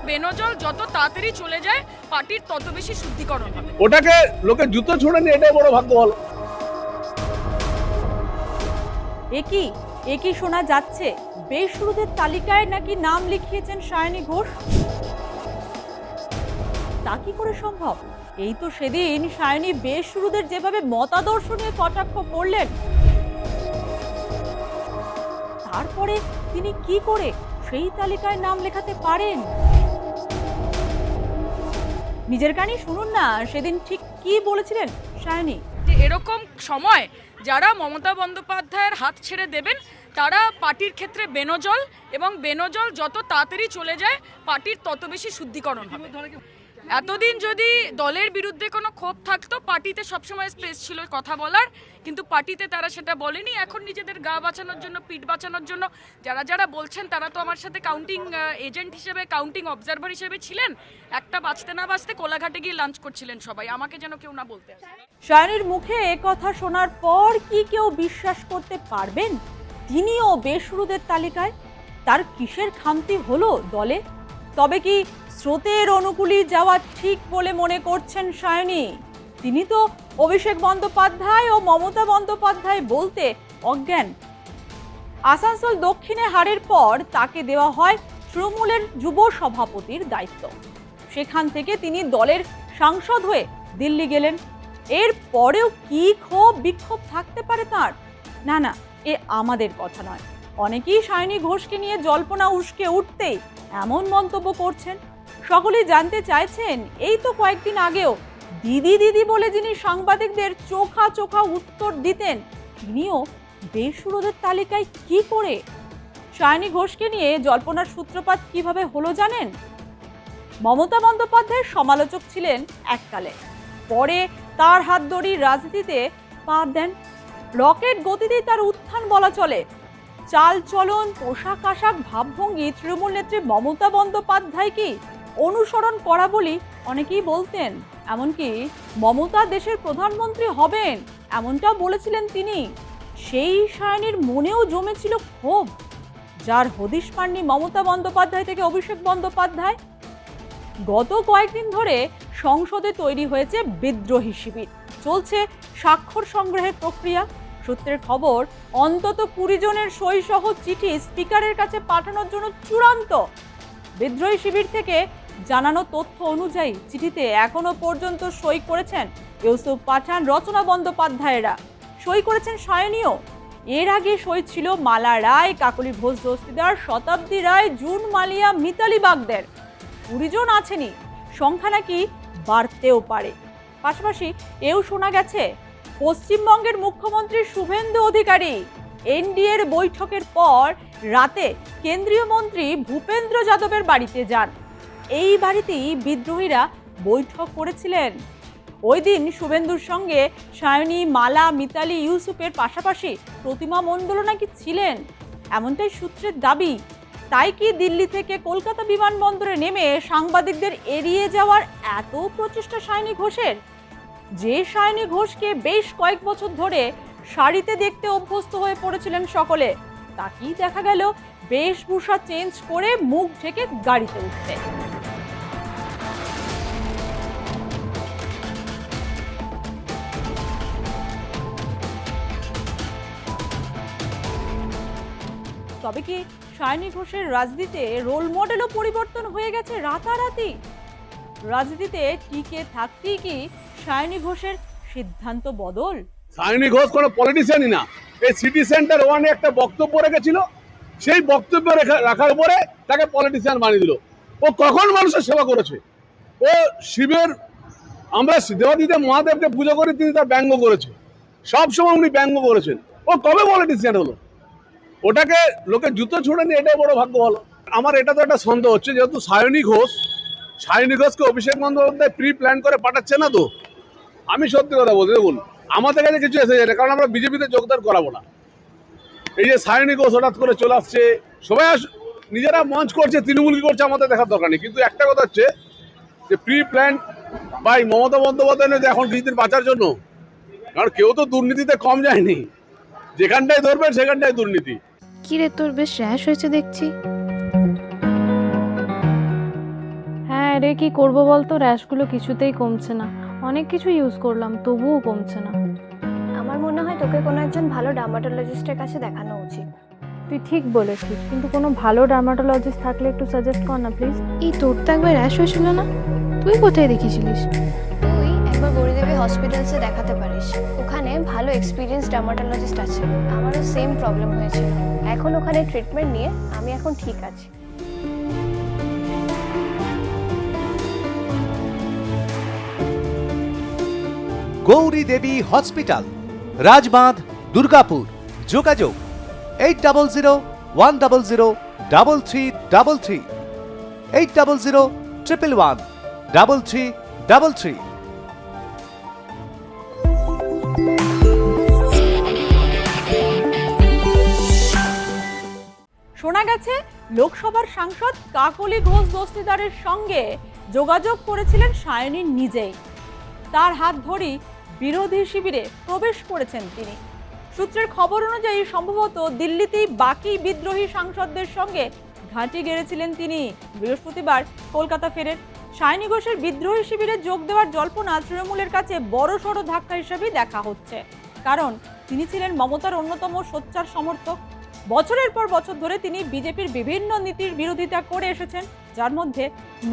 বেনজল যত তাড়াতাড়ি চলে যায় পার্টির তত বেশি শুদ্ধিকরণ হবে। ওটাকে লোকে জুতো ছুঁড়ে নিয়ে এটাই বড় ভাগ্য হলো। একই শোনা যাচ্ছে বেসুরুদের তালিকায় নাকি নাম লিখিয়েছেন সায়নী ঘোষ। তা কি করে সম্ভব? এই তো সেদিন সায়নী বেসুরুদের যেভাবে মতাদর্শ নিয়ে কটাক্ষ করলেন, তারপরে তিনি কি করে সেই তালিকায় নাম লেখাতে পারেন? নিজের কানে শুনুন না সেদিন ঠিক কি বলেছিলেন সায়নী। যে এরকম সময় যারা মমতা বন্দ্যোপাধ্যায়ের হাত ছেড়ে দেবেন তারা পার্টির ক্ষেত্রে বেনজল, এবং বেনজল যত তাড়াতাড়ি চলে যায় পার্টির তত বেশি শুদ্ধিকরণ হবে। এতদিন যদি দলের বিরুদ্ধে কোনো ক্ষোভ থাকতো, পার্টিতে সবসময় স্পেস ছিল কথা বলার, কিন্তু পার্টিতে তারা সেটা বলেনি। এখন নিজেদের গা বাঁচানোর জন্য, পিঠ বাঁচানোর জন্য যারা বলছেন তারা তো আমার সাথে কাউন্টিং এজেন্ট হিসেবে, কাউন্টিং অবজারভার হিসেবে ছিলেন। একটা বাঁচতে না বাঁচতে কোলাঘাটে গিয়ে লাঞ্চ করছিলেন সবাই, আমাকে যেন কেউ না বলতে আসে। সায়নীর মুখে কথা শোনার পর কি কেউ বিশ্বাস করতে পারবেন তিনিও বেসুরুদের তালিকায়? তার কিসের খামতি হলো দলে? তবে কি স্রোতের অনুকূলে যাওয়া ঠিক বলে মনে করছেন সায়নী? তিনি তো অভিষেক বন্দ্যোপাধ্যায় ও মমতা বন্দ্যোপাধ্যায় বলতে অজ্ঞান। আসানসোল দক্ষিণে হারের পর তাকে দেওয়া হয় তৃণমূলের যুব সভাপতির দায়িত্ব। সেখান থেকে তিনি দলের সাংসদ হয়ে দিল্লি গেলেন। এর পরেও কি ক্ষোভ বিক্ষোভ থাকতে পারে তার? না, এ আমাদের কথা নয়। অনেকেই সায়নী ঘোষকে নিয়ে জল্পনা উস্কে উঠতেই এমন মন্তব্য করছেন। সকলেই জানতে চাইছেন, এই তো কয়েকদিন আগেও দিদি বলে যিনি সাংবাদিকদের চোখা উত্তর দিতেন, তিনিও বেসুরুদের তালিকায় কি করে? সায়নী ঘোষকে নিয়ে জল্পনার সূত্রপাত কিভাবে হলো জানেন? মমতা বন্দ্যোপাধ্যায়ের সমালোচক ছিলেন এককালে, পরে তার হাত ধরে রাজনীতিতে পা দেন। রকেট গতিতেই তার উত্থান বলা চলে। চাল চলন, পোশাক আশাক, ভাবভঙ্গি তৃণমূল নেত্রী মমতা বন্দ্যোপাধ্যায়কে অনুসরণ করা বলি অনেকেই বলতেন। এমনকি মমতা দেশের প্রধানমন্ত্রী হবেন এমনটাও বলেছিলেন তিনি। সেই সায়নীর মনেও জমেছিল ক্ষোভ, যার হদিশ পাননি মমতা বন্দ্যোপাধ্যায় থেকে অভিষেক বন্দ্যোপাধ্যায়। গত কয়েকদিন ধরে সংসদে তৈরি হয়েছে বিদ্রোহী শিবির, চলছে স্বাক্ষর সংগ্রহের প্রক্রিয়া। সূত্রের খবর, অন্তত 20 জনের সই সহ চিঠি স্পিকারের কাছে পাঠানোর জন্য চূড়ান্ত। বিদ্রোহী শিবির থেকে জানানো তথ্য অনুযায়ী চিঠিতে এখনো পর্যন্ত সই করেছেন ইউসুফ পাঠান, রচনা বন্দ্যোপাধ্যায়েরা, সই করেছেন সায়নীও। এর আগে সই ছিল মালা রায়, কাকলি ঘোষ দস্তিদার, শতাব্দী রায়, জুন মালিয়া, মিতালি বাগদের। 20 জন আছেনই, সংখ্যা নাকি বাড়তেও পারে। পাশাপাশি এও শোনা গেছে পশ্চিমবঙ্গের মুখ্যমন্ত্রী শুভেন্দু অধিকারী এনডিএর বৈঠকের পর রাতে কেন্দ্রীয় মন্ত্রী ভূপেন্দ্র যাদবের বাড়িতে যান। এই বাড়িতেই বিদ্রোহীরা বৈঠক করেছিলেন। ওই দিন শুভেন্দুর সঙ্গে সায়নী, মালা, মিতালি, ইউসুফের পাশাপাশি প্রতিমা মণ্ডলও নাকি ছিলেন, এমনটাই সূত্রের দাবি। তাই কি দিল্লি থেকে কলকাতা বিমানবন্দরে নেমে সাংবাদিকদের এড়িয়ে যাওয়ার এত প্রচেষ্টা সায়নী ঘোষের? যে সায়নী ঘোষকে বেশ কয়েক বছর ধরে শাড়িতে দেখতে অভ্যস্ত হয়ে পড়েছিলেন সকলে, তাকেই দেখা গেল বেশভূষা চেঞ্জ করে মুখ ঢেকে গাড়িতে উঠতে। তবে কি সায়নী ঘোষের রাজনীতিতে রোল মডেলও পরিবর্তন হয়ে গেছে রাতারাতি? রাজনীতিতে টিকে থাকতেই কি সায়নী ঘোষের সিদ্ধান্ত বদল? সায়নী ঘোষ কোনো পলিটিশিয়ানই না। এই সিটি সেন্টার ওয়ানে একটা বক্তব্য রেখেছিল, সেই বক্তব্য রাখার পরে তাকে পলিটিশিয়ান বানিয়ে দিল। ও কখন মানুষের সেবা করেছে? ও শিবের, আমরা দেবাদিদেব মহাদেবকে পুজো করি, তিনি তার ব্যঙ্গ করেছে, সবসময় উনি ব্যঙ্গ করেছেন। ও কবে পলিটিশিয়ান হলো? ওটাকে লোকে জুতো ছুঁড়ে নিয়ে এটাই বড় ভাগ্য হলো। আমার এটা তো একটা সন্দেহ হচ্ছে, যেহেতু সায়নী ঘোষকে অভিষেক বন্দ্যোপাধ্যায় প্রি প্ল্যান করে পাঠাচ্ছে না। তো আমি সত্যি কথা বলছি, দেখুন আমাদের কাছে কিছু এসে যায়, কারণ আমরা বিজেপিতে যোগদান করাবো না। এই যে সায়নী ঘোষ হঠাৎ করে চলে আসছে, সবাই নিজেরা মঞ্চ করছে, তৃণমূল কি করছে আমাদের দেখার দরকার নেই। কিন্তু একটা কথা হচ্ছে যে pre plan by Mamata Bandyopadhyay নয় এখন কিছুদিন বাঁচার জন্য, কারণ কেউ তো দুর্নীতিতে কম যায়নি। যেখানটায় ধরবেন সেখানটায় দুর্নীতি। কি রে, তোর বেশ র্যাশ হয়েছে দেখছি। কি করব বলতো, র্যাশগুলো কিছুতেই কমছে না। অনেক কিছু ইউজ করলাম, তবুও কমছে না। আমার মনে হয় তোকে কোনো একজন ভালো ডার্মাটোলজিস্টের কাছে দেখানো উচিত। তুই ঠিক বলেছিস, কিন্তু কোনো ভালো ডার্মাটোলজিস্ট থাকলে একটু সাজেস্ট কর না প্লিজ। এই তোর তো একবার র্যাশ হয়েছিল না? তুই কোথায় দেখিয়েছিলিস? তুই একবার গৌরীদেবী হসপিটালসে দেখাতে পারিস, ওখানে ভালো এক্সপিরিয়েন্স ডার্মাটোলজিস্ট আছে। আমারও সেম প্রবলেম হয়েছিল, এখন ওখানে ট্রিটমেন্ট নিয়ে আমি এখন ঠিক আছি। গৌরী দেবী হসপিটাল, রাজবাঁধ, দুর্গাপুর। যোগাযোগ 8001003333, 8001113333। শোনা গেছে লোকসভার সাংসদ কাকলি ঘোষ দস্তিদারের সঙ্গে যোগাযোগ করেছিলেন সায়নী নিজেই। তার হাত ধরেই বিরোধী শিবিরে প্রবেশ করেছেন তিনি। সূত্রের খবর অনুযায়ী সম্ভবত দিল্লিতেই বাকি বিদ্রোহী সাংসদদের সঙ্গে ঘাঁটি গেড়েছিলেন তিনি। বৃহস্পতিবার কলকাতা ফেরেন। সায়নী ঘোষের বিদ্রোহী শিবিরে যোগ দেওয়ার জল্পনা তৃণমূলের কাছে বড়সড় ধাক্কা হিসেবেই দেখা হচ্ছে, কারণ তিনি ছিলেন মমতার অন্যতম সোচ্চার সমর্থক। বছরের পর বছর ধরে তিনি বিজেপির বিভিন্ন নীতির বিরোধিতা করে এসেছেন, যার মধ্যে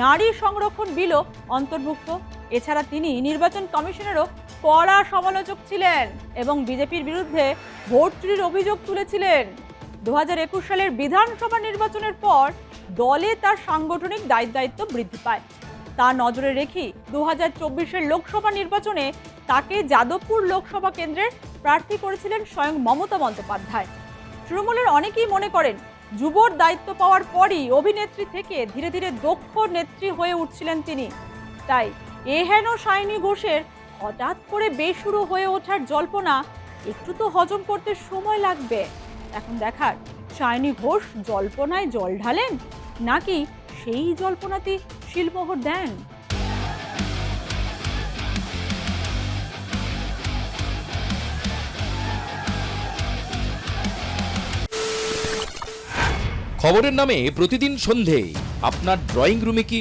নারী সংরক্ষণ বিলও অন্তর্ভুক্ত। এছাড়া তিনি নির্বাচন কমিশনেরও কড়া সমালোচক ছিলেন এবং বিজেপির বিরুদ্ধে ভোট চুরির অভিযোগ তুলেছিলেন। 2021 সালের বিধানসভা নির্বাচনের পর দলে তার সাংগঠনিক দায়িত্ব বৃদ্ধি পায়। তা নজরে রেখে 2024-এর লোকসভা নির্বাচনে তাকে যাদবপুর লোকসভা কেন্দ্রের প্রার্থী করেছিলেন স্বয়ং মমতা বন্দ্যোপাধ্যায়। তৃণমূলের অনেকেই মনে করেন যুবর দায়িত্ব পাওয়ার পরই অভিনেত্রী থেকে ধীরে ধীরে দক্ষ নেত্রী হয়ে উঠছিলেন তিনি। তাই এহেন সায়নী ঘোষের হঠাৎ করে বেসুরো হয়ে ওঠার জল্পনা একটু তো হজম করতে সময় লাগবে। এখন দেখার সায়নী ঘোষ জল্পনায় জল ঢালেন নাকি সেই জল্পনাতে শিলমোহর দেন। খবরের নামে প্রতিদিন সন্ধে আপনার ড্রয়িং রুমে কি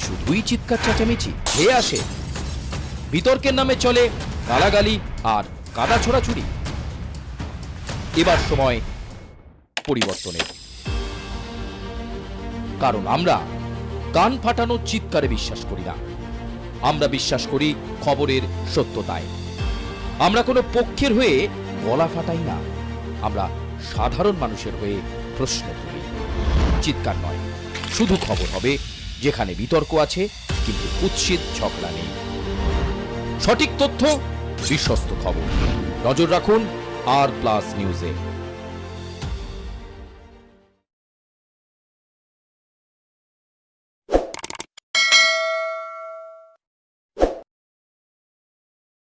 শুধুই চিৎকার চেঁচামেচি খেয়ে আসে? বিতর্কের নামে চলে গালাগালি আর কাদা ছোড়াছুড়ি। এবার সময় পরিবর্তনের, কারণ আমরা কান ফাটানো চিৎকারে বিশ্বাস করি না। আমরা বিশ্বাস করি খবরের সত্যতায়। আমরা কোনো পক্ষের হয়ে গলা ফাটাই না, আমরা সাধারণ মানুষের হয়ে প্রশ্ন করি। চিৎকার নয়, শুধু খবর হবে যেখানে বিতর্ক আছে কিন্তু কুৎসিত ঝগড়া নেই। সঠিক তথ্য, বিশ্বস্ত খবর। নজর রাখুন আর প্লাস নিউজে।